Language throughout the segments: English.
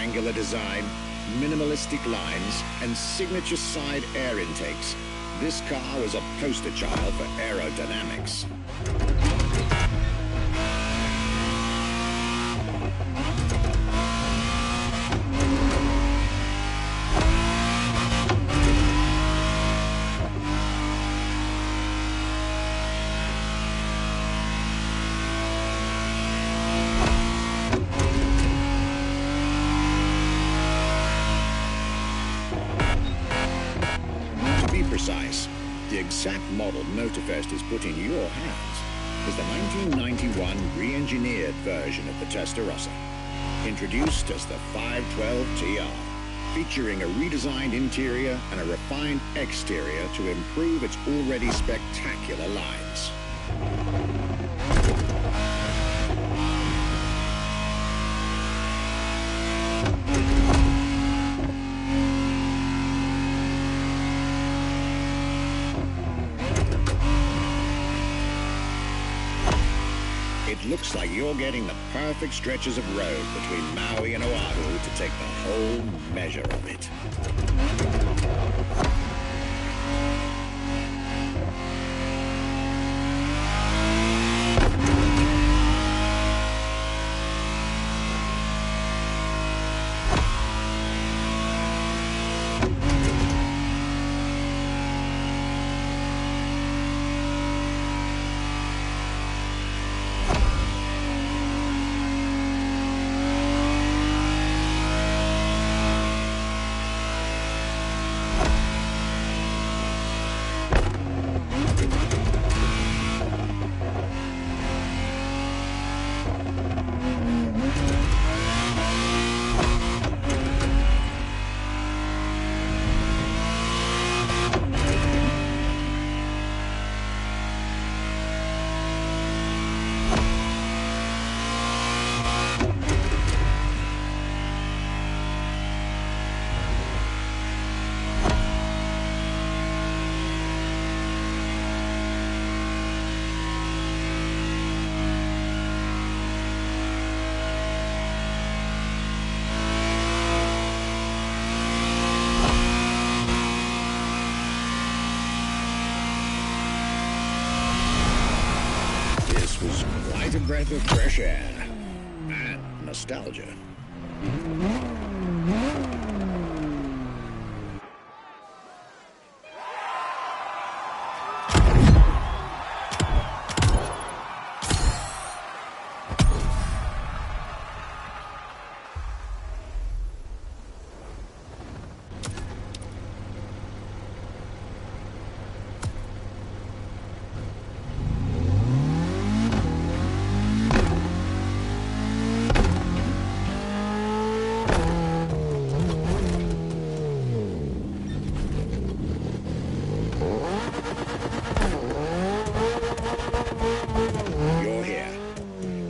angular design, minimalistic lines, and signature side air intakes, this car was a poster child for aerodynamics. The exact model Motorfest has put in your hands is the 1991 re-engineered version of the Testarossa, introduced as the 512 TR, featuring a redesigned interior and a refined exterior to improve its already spectacular lines. It looks like you're getting the perfect stretches of road between Maui and Oahu to take the whole measure of it. Was quite a breath of fresh air and nostalgia.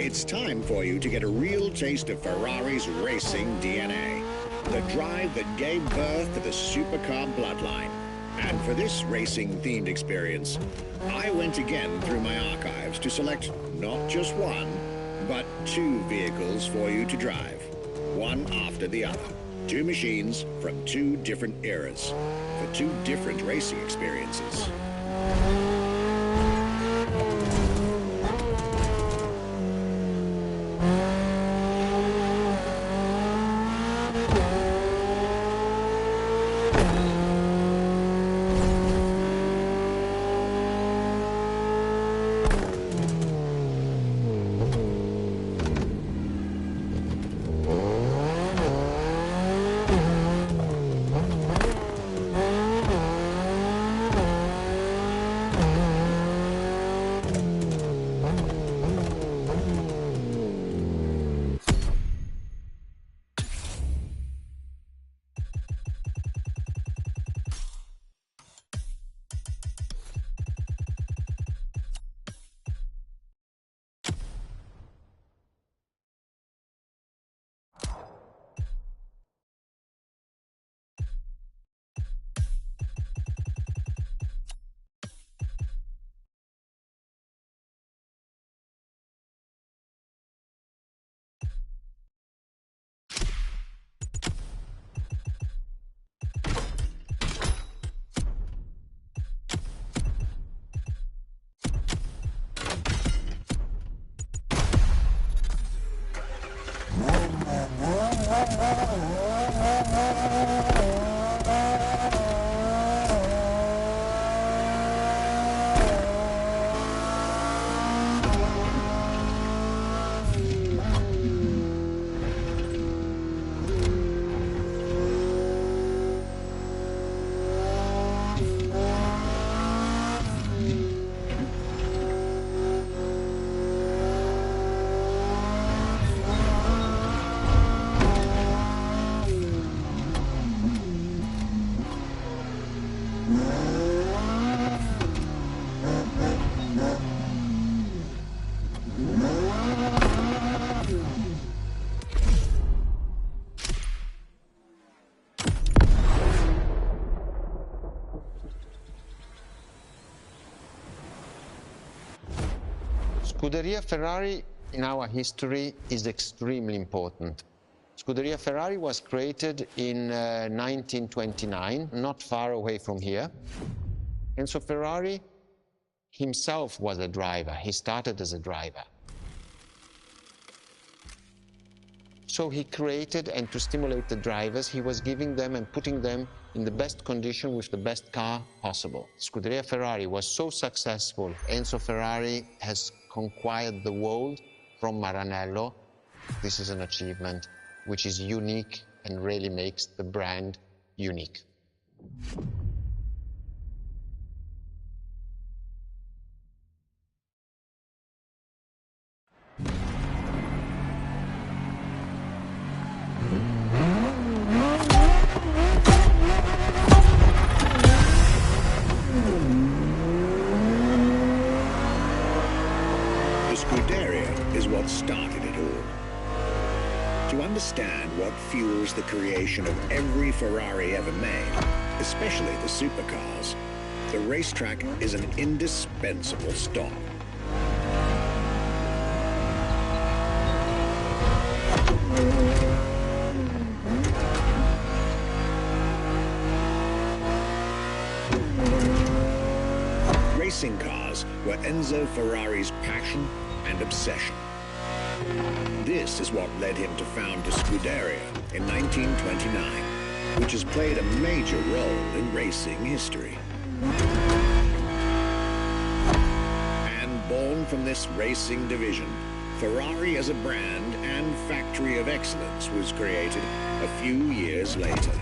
It's time for you to get a real taste of Ferrari's racing DNA, the drive that gave birth to the supercar bloodline. And for this racing-themed experience, I went again through my archives to select not just one, but two vehicles for you to drive, one after the other. Two machines from two different eras, for two different racing experiences. Scuderia Ferrari in our history is extremely important. Scuderia Ferrari was created in 1929, not far away from here. Enzo Ferrari himself was a driver. He started as a driver. So he created, and to stimulate the drivers, he was giving them and putting them in the best condition with the best car possible. Scuderia Ferrari was so successful. Enzo Ferrari has conquered the world from Maranello. This is an achievement which is unique and really makes the brand unique. The Scuderia is what started it all. To understand what fuels the creation of every Ferrari ever made, especially the supercars, the racetrack is an indispensable stop. Racing cars were Enzo Ferrari's passion and obsession. This is what led him to found the Scuderia in 1929, which has played a major role in racing history. And born from this racing division, Ferrari as a brand and factory of excellence was created a few years later.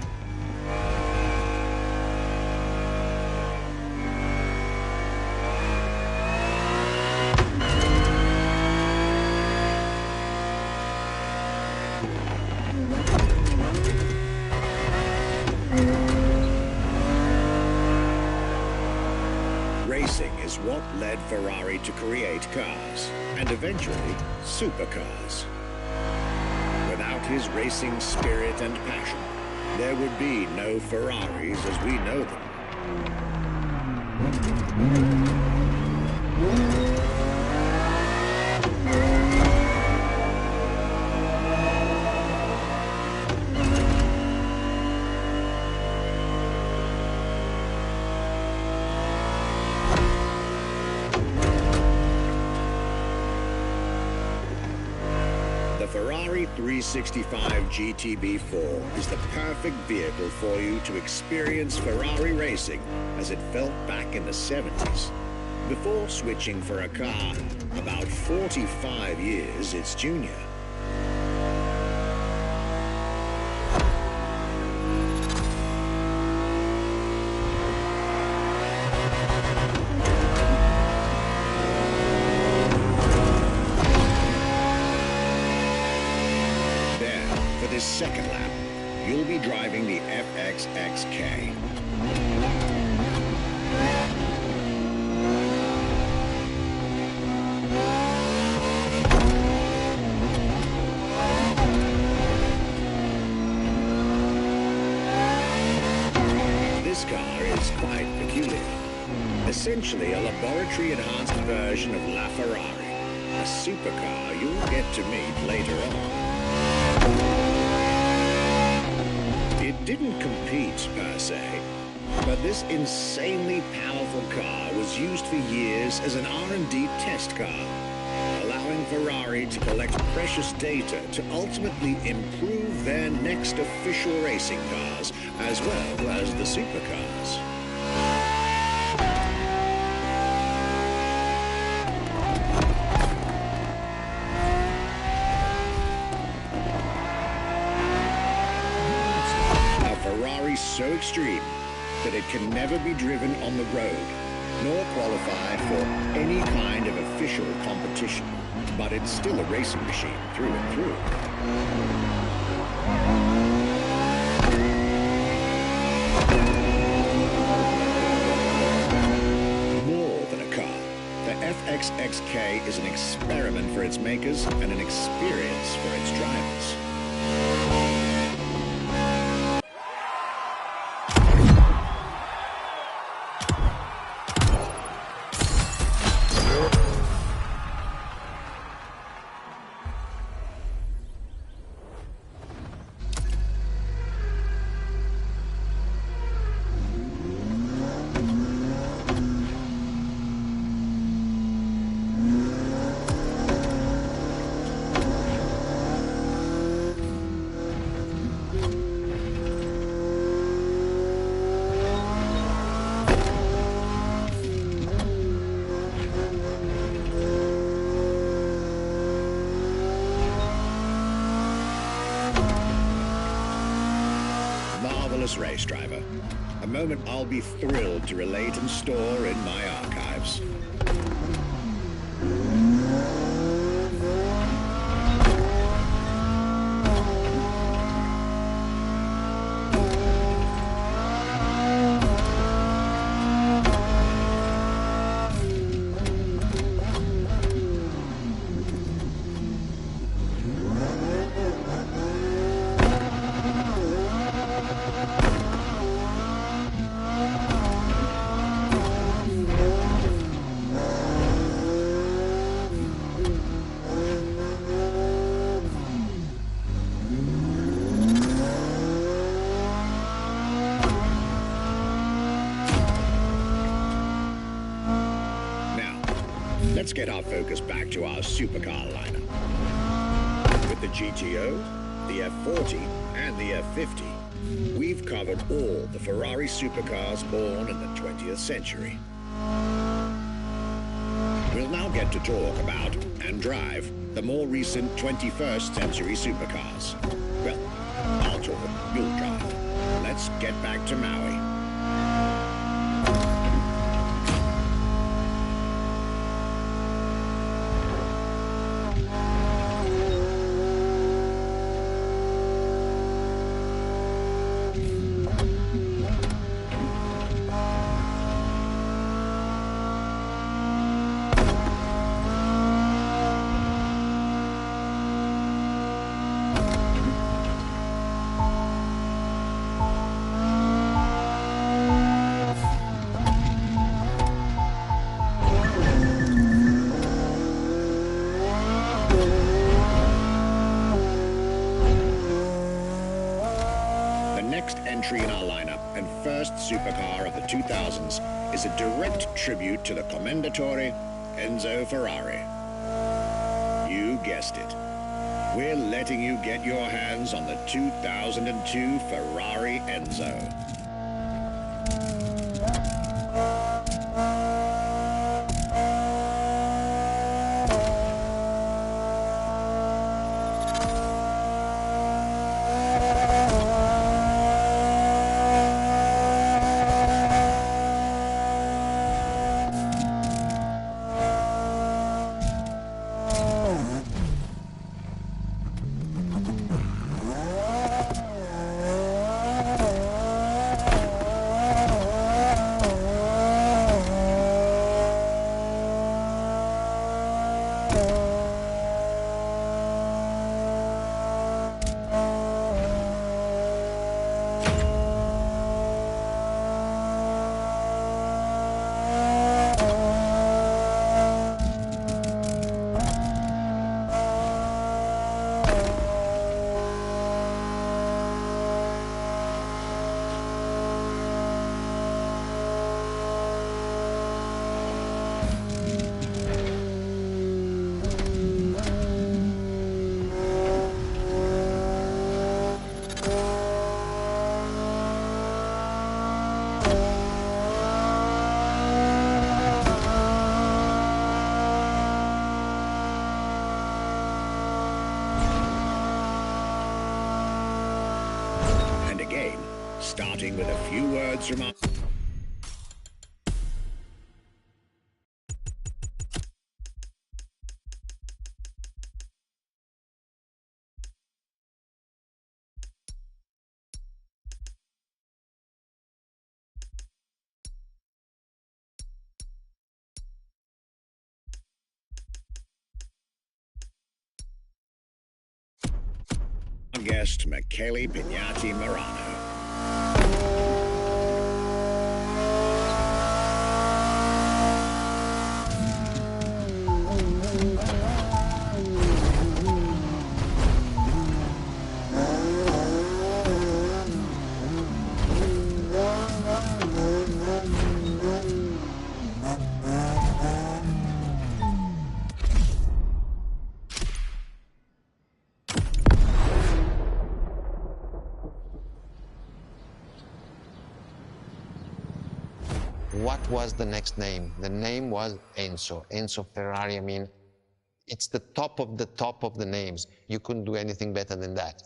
Racing is what led Ferrari to create cars, and eventually supercars. Without his racing spirit and passion, there would be no Ferraris as we know them. The Ferrari 365 GTB4 is the perfect vehicle for you to experience Ferrari racing as it felt back in the 70s, before switching for a car about 45 years its junior. For this second lap, you'll be driving the FXXK. This car is quite peculiar. Essentially a laboratory-enhanced version of La Ferrari, a supercar you'll get to meet later on. It didn't compete, per se, but this insanely powerful car was used for years as an R&D test car, allowing Ferrari to collect precious data to ultimately improve their next official racing cars, as well as the supercars. So extreme that it can never be driven on the road, nor qualify for any kind of official competition, but it's still a racing machine through and through. More than a car, the FXXK is an experiment for its makers and an experience for its drivers. marvelous race driver. A moment I'll be thrilled to relate and store in my archives. Let's get our focus back to our supercar lineup. With the GTO, the F40, and the F50, we've covered all the Ferrari supercars born in the 20th century. We'll now get to talk about and drive the more recent 21st century supercars. Well, I'll talk, you'll drive. Let's get back to Maui. Entry in our lineup and first supercar of the 2000s is a direct tribute to the Commendatore Enzo Ferrari. You guessed it. We're letting you get your hands on the 2002 Ferrari Enzo. Starting with a few words from our... guest, Michele Pignati Morano. What was the next name? The name was Enzo. Enzo Ferrari. I mean, it's the top of the names. You couldn't do anything better than that.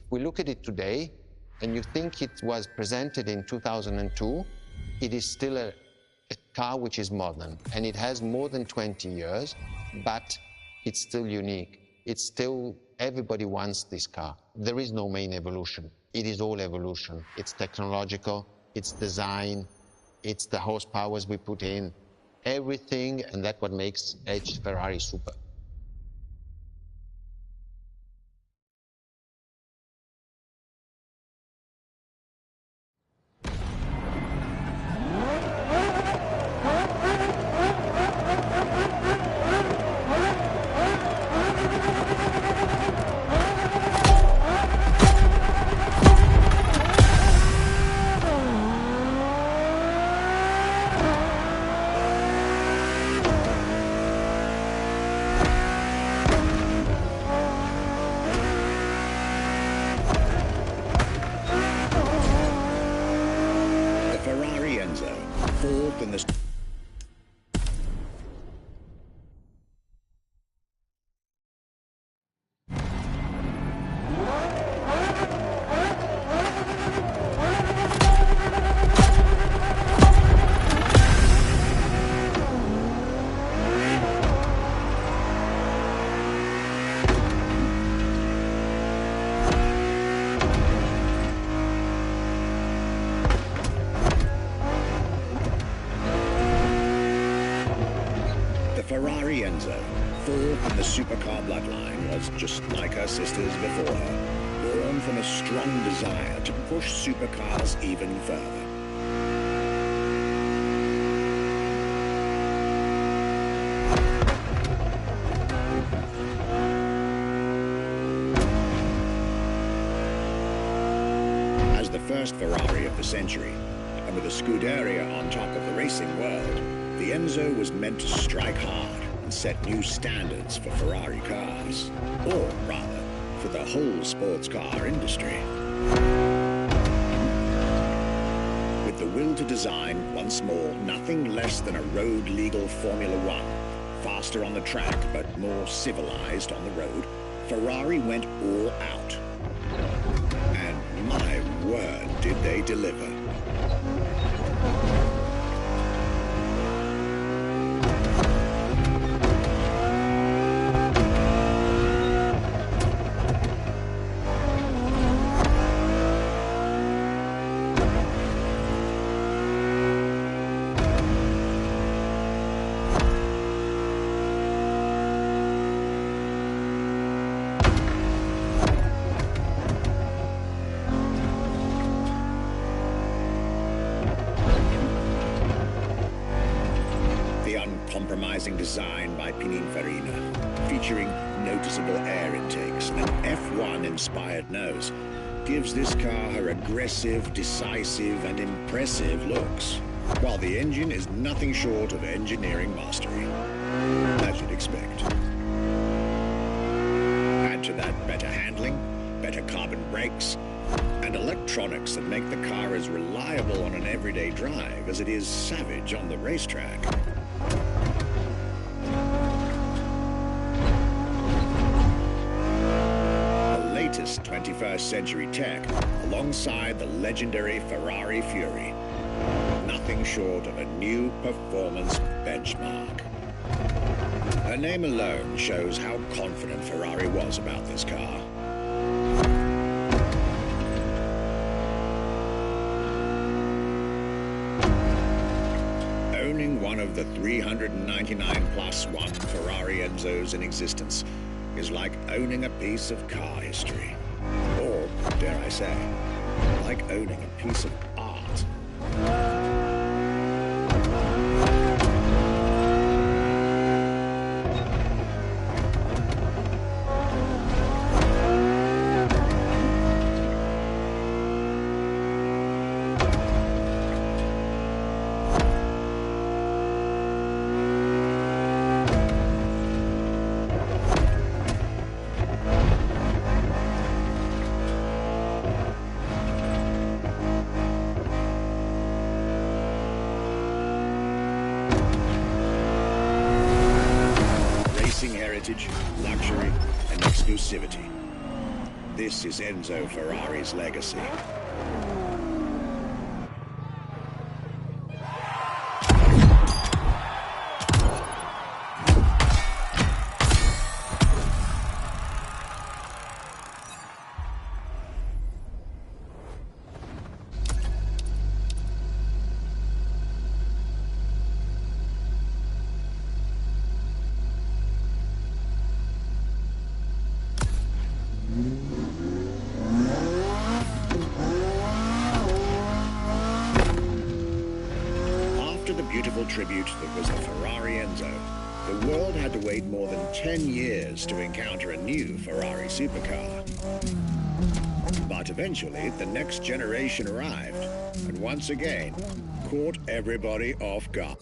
we look at it today, and you think it was presented in 2002, it is still a car which is modern, and it has more than 20 years, but it's still unique. It's still, everybody wants this car. There is no main evolution. It is all evolution. It's technological, it's design, it's the horsepowers we put in, everything, and that's what makes each Ferrari super. Fourth in the Ferrari Enzo, fourth in the supercar bloodline, was just like her sisters before her, born from a strong desire to push supercars even further. As the first Ferrari of the century, and with a Scuderia on top of the racing world, the Enzo was meant to strike hard and set new standards for Ferrari cars, or rather, for the whole sports car industry. With the will to design, once more, nothing less than a road-legal Formula One, faster on the track but more civilized on the road, Ferrari went all out. And my word, did they deliver. Compromising design by Pininfarina, featuring noticeable air intakes and an F1-inspired nose, gives this car her aggressive, decisive, and impressive looks, while the engine is nothing short of engineering mastery, as you'd expect. Add to that better handling, better carbon brakes, and electronics that make the car as reliable on an everyday drive as it is savage on the racetrack. Latest 21st century tech alongside the legendary Ferrari Fury. Nothing short of a new performance benchmark. Her name alone shows how confident Ferrari was about this car. Owning one of the 399 plus one Ferrari Enzos in existence is like owning a piece of car history. Or, dare I say, like owning a piece of art. Heritage, luxury, and exclusivity. This is Enzo Ferrari's legacy. After the beautiful tribute that was the Ferrari Enzo, the world had to wait more than 10 years to encounter a new Ferrari supercar. But eventually, the next generation arrived, and once again, caught everybody off guard.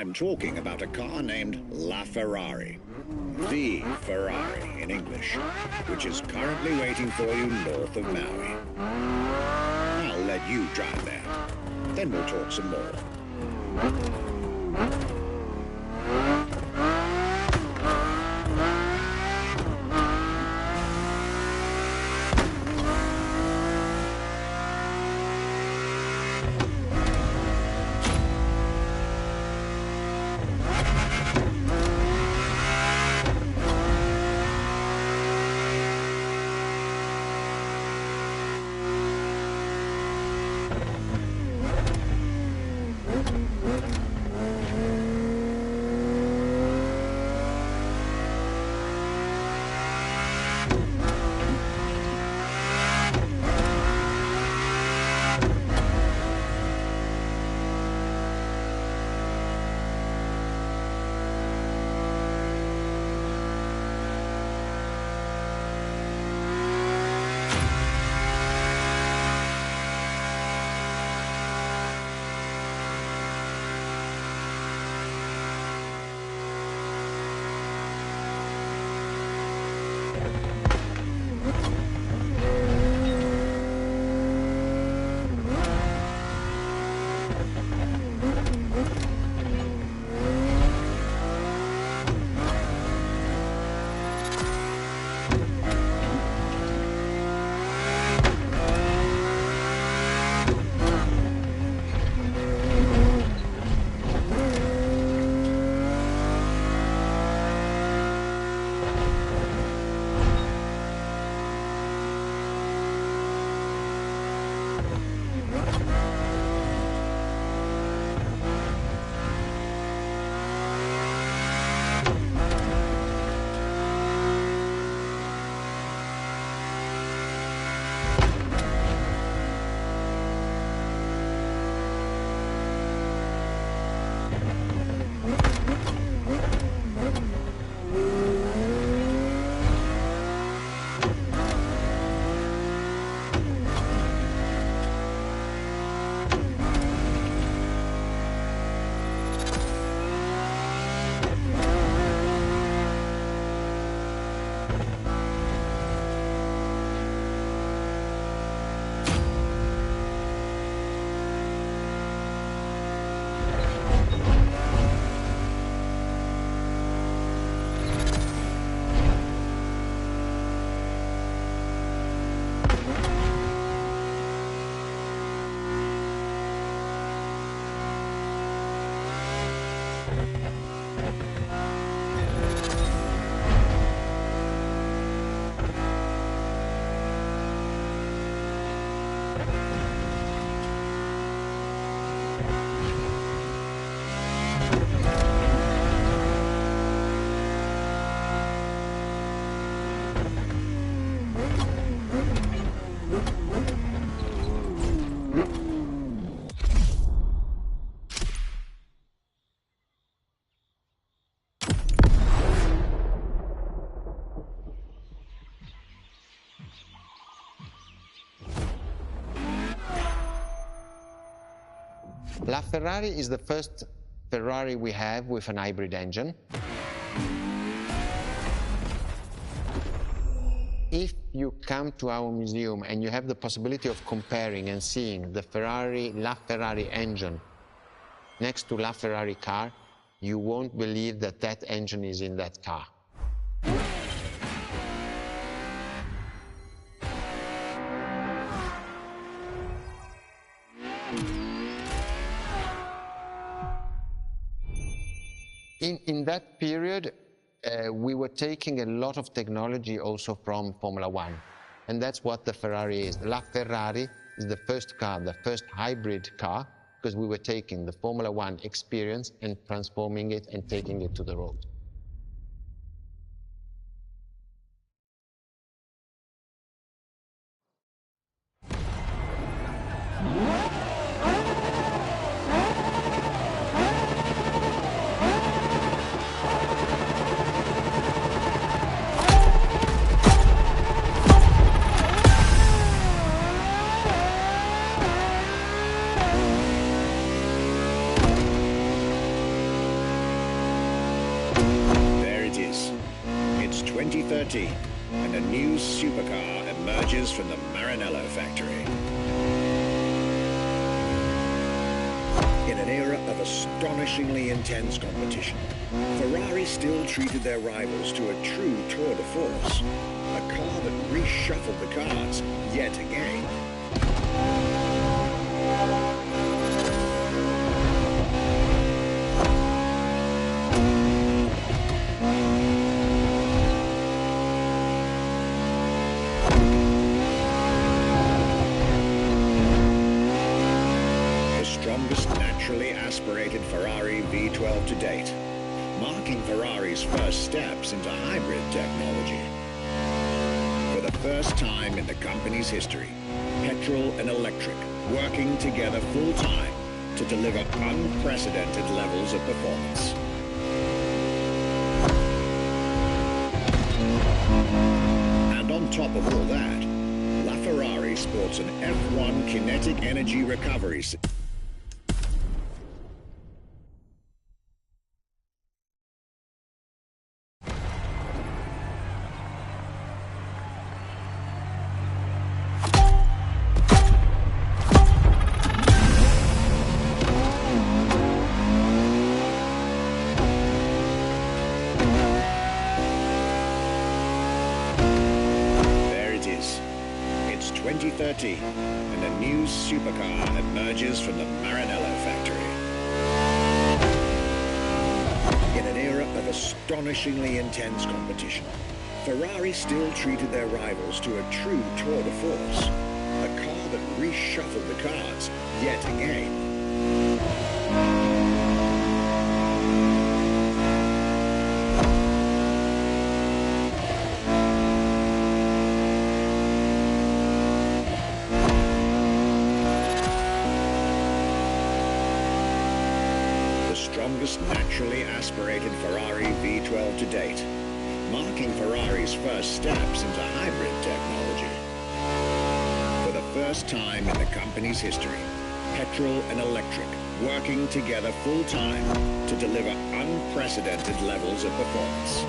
I'm talking about a car named La Ferrari. The Ferrari in English, which is currently waiting for you north of Maui. I'll let you drive there. Then we'll talk some more. LaFerrari is the first Ferrari we have with an hybrid engine. If you come to our museum and you have the possibility of comparing and seeing the LaFerrari engine next to LaFerrari car, you won't believe that that engine is in that car. In that period, we were taking a lot of technology also from Formula One, and that's what the Ferrari is. LaFerrari is the first car, the first hybrid car, because we were taking the Formula One experience and transforming it and taking it to the road. It's 2013, and a new supercar emerges from the Maranello factory. In an era of astonishingly intense competition, Ferrari still treated their rivals to a true tour de force, a car that reshuffled the cards yet again. Strongest naturally aspirated Ferrari V12 to date, marking Ferrari's first steps into hybrid technology. For the first time in the company's history, petrol and electric working together full-time to deliver unprecedented levels of performance. And on top of all that, LaFerrari sports an F1 kinetic energy recovery system. It's 2013, and a new supercar emerges from the Maranello factory. In an era of astonishingly intense competition, Ferrari still treated their rivals to a true tour de force, a car that reshuffled the cards yet again. Strongest naturally aspirated Ferrari V12 to date, marking Ferrari's first steps into hybrid technology. For the first time in the company's history, petrol and electric working together full-time to deliver unprecedented levels of performance.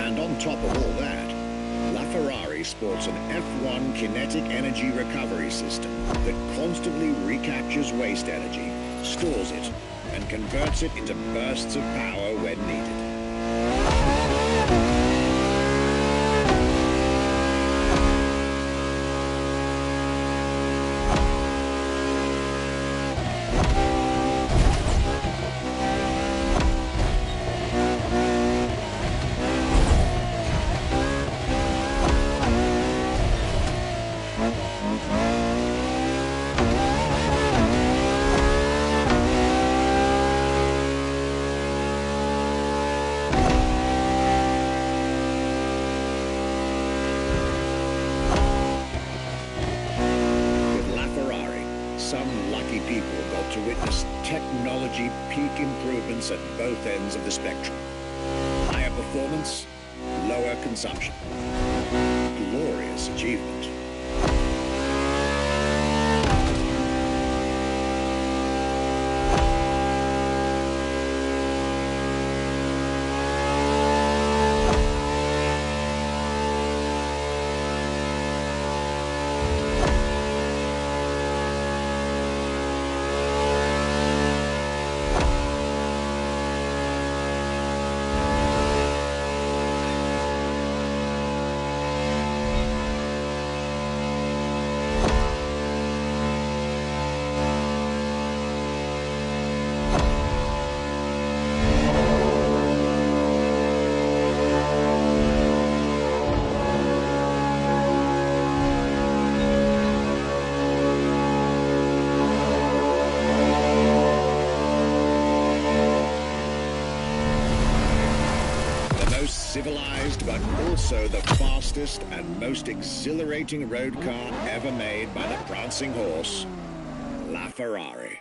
And on top of all that, LaFerrari sports an F1 kinetic energy recovery system that constantly recaptures waste energy, stores it, and converts it into bursts of power when needed. Some lucky people got to witness technology peak improvements at both ends of the spectrum. Higher performance, lower consumption. Glorious achievement. specialized but also the fastest and most exhilarating road car ever made by the prancing horse, La Ferrari.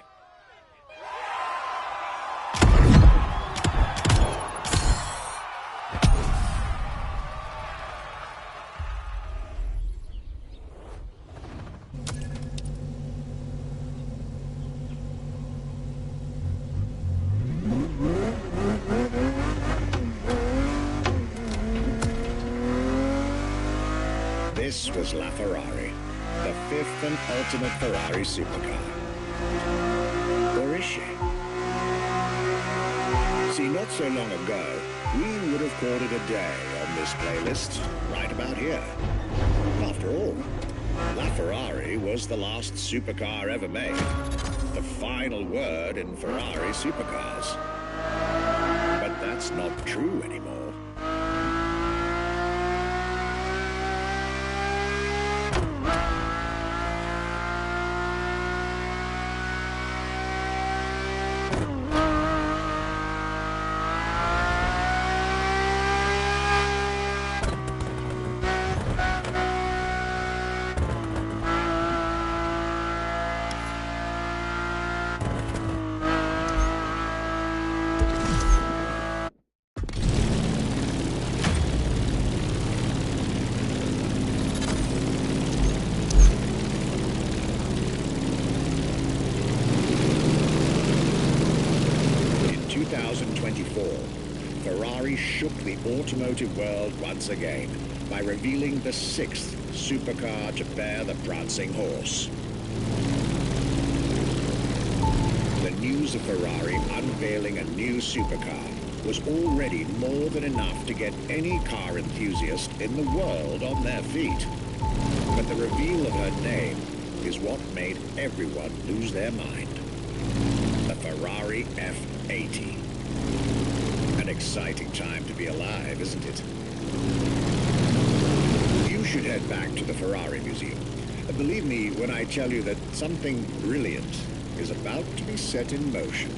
This was La Ferrari, the fifth and ultimate Ferrari supercar. Or is she? See, not so long ago, we would have called it a day on this playlist, right about here. After all, La Ferrari was the last supercar ever made, the final word in Ferrari supercars. But that's not true anymore. In 2024, Ferrari shook the automotive world once again by revealing the sixth supercar to bear the prancing horse. The news of Ferrari unveiling a new supercar was already more than enough to get any car enthusiast in the world on their feet. But the reveal of her name is what made everyone lose their mind. The Ferrari F80. An exciting time to be alive, isn't it? You should head back to the Ferrari Museum. Believe me when I tell you that something brilliant is about to be set in motion.